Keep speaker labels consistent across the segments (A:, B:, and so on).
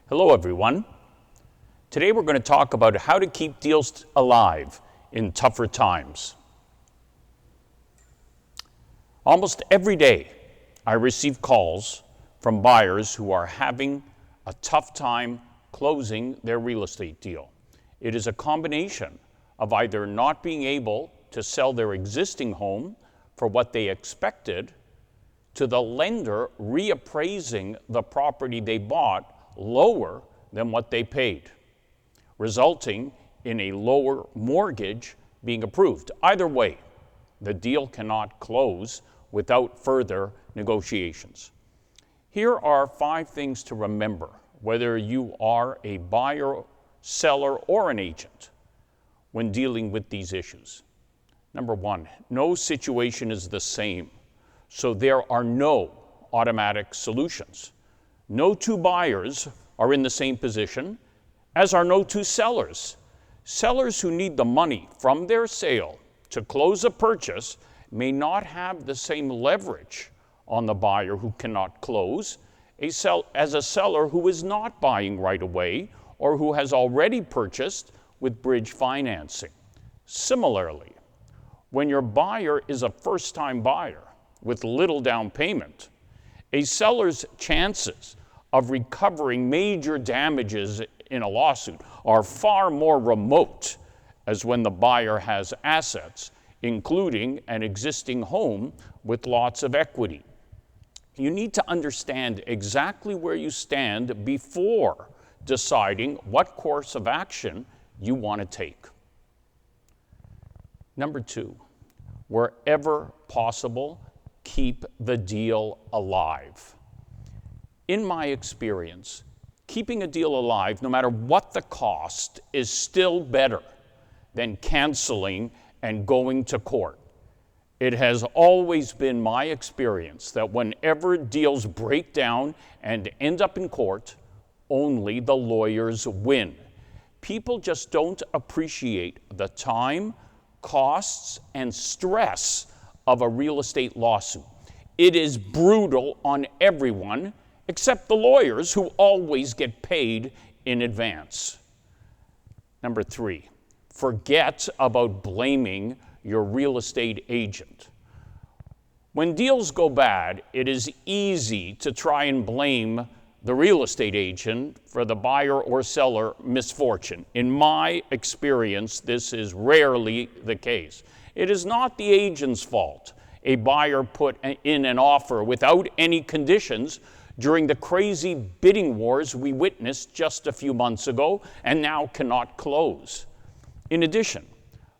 A: Hello everyone. Today we're going to talk about how to keep deals alive in tougher times. Almost every day I receive calls from buyers who are having a tough time closing their real estate deal. It is a combination of either not being able to sell their existing home for what they expected, to the lender reappraising the property they bought lower than what they paid, resulting in a lower mortgage being approved. Either way, the deal cannot close without further negotiations. Here are 5 things to remember, whether you are a buyer, seller, or an agent, when dealing with these issues. Number 1, no situation is the same, so there are no automatic solutions. No 2 buyers are in the same position, as are no 2 sellers. Sellers who need the money from their sale to close a purchase may not have the same leverage on the buyer who cannot close as a seller who is not buying right away or who has already purchased with bridge financing. Similarly, when your buyer is a first-time buyer with little down payment, a seller's chances of recovering major damages in a lawsuit are far more remote as when the buyer has assets, including an existing home with lots of equity. You need to understand exactly where you stand before deciding what course of action you want to take. Number 2, wherever possible, keep the deal alive. In my experience, keeping a deal alive, no matter what the cost, is still better than canceling and going to court. It has always been my experience that whenever deals break down and end up in court, only the lawyers win. People just don't appreciate the time, costs, and stress of a real estate lawsuit. It is brutal on everyone except the lawyers, who always get paid in advance. Number 3, forget about blaming your real estate agent. When deals go bad, it is easy to try and blame the real estate agent for the buyer or seller misfortune. In my experience, this is rarely the case. It is not the agent's fault. A buyer put in an offer without any conditions during the crazy bidding wars we witnessed just a few months ago and now cannot close. In addition,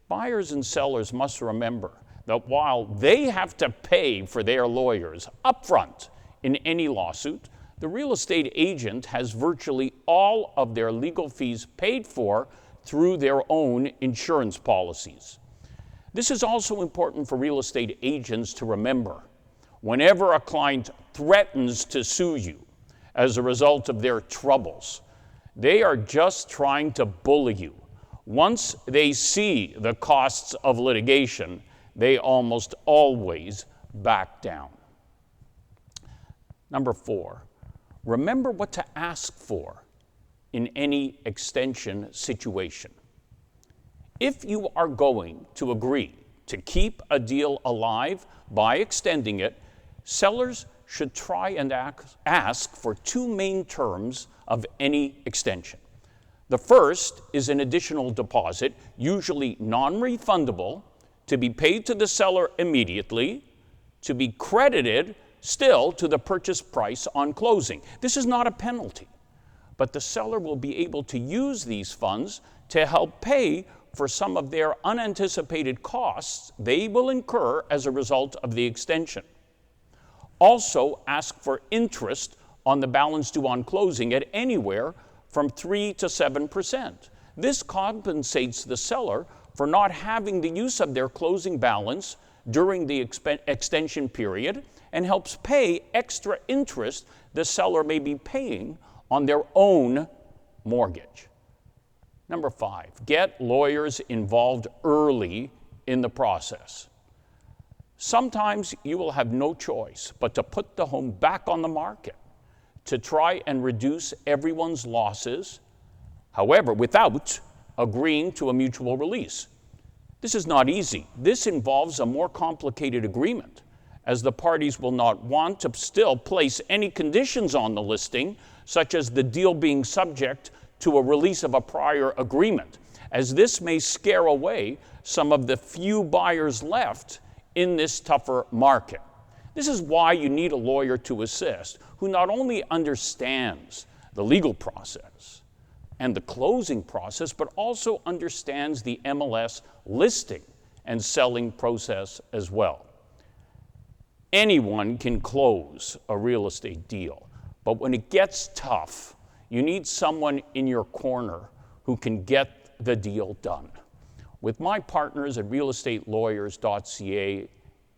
A: buyers and sellers must remember that while they have to pay for their lawyers upfront in any lawsuit, the real estate agent has virtually all of their legal fees paid for through their own insurance policies. This is also important for real estate agents to remember. Whenever a client threatens to sue you as a result of their troubles, they are just trying to bully you. Once they see the costs of litigation, they almost always back down. Number 4, remember what to ask for in any extension situation. If you are going to agree to keep a deal alive by extending it, sellers should try and ask for 2 main terms of any extension. The first is an additional deposit, usually non-refundable, to be paid to the seller immediately, to be credited still to the purchase price on closing. This is not a penalty, but the seller will be able to use these funds to help pay for some of their unanticipated costs they will incur as a result of the extension. Also, ask for interest on the balance due on closing at anywhere from 3 to 7%. This compensates the seller for not having the use of their closing balance during the extension period and helps pay extra interest the seller may be paying on their own mortgage. Number 5, get lawyers involved early in the process. Sometimes you will have no choice but to put the home back on the market to try and reduce everyone's losses, however, without agreeing to a mutual release. This is not easy. This involves a more complicated agreement, as the parties will not want to still place any conditions on the listing, such as the deal being subject to a release of a prior agreement, as this may scare away some of the few buyers left in this tougher market. This is why you need a lawyer to assist who not only understands the legal process and the closing process, but also understands the MLS listing and selling process as well. Anyone can close a real estate deal, but when it gets tough, you need someone in your corner who can get the deal done. With my partners at Real Estate Lawyers.ca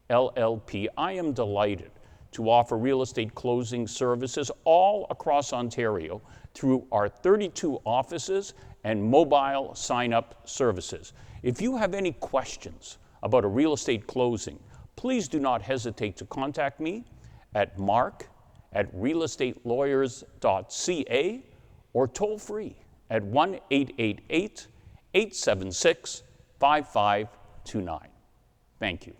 A: LLP, I am delighted to offer real estate closing services all across Ontario through our 32 offices and mobile sign-up services. If you have any questions about a real estate closing, please do not hesitate to contact me at mark@realestateLawyers.ca or toll free at 1-888-876-5529. Thank you.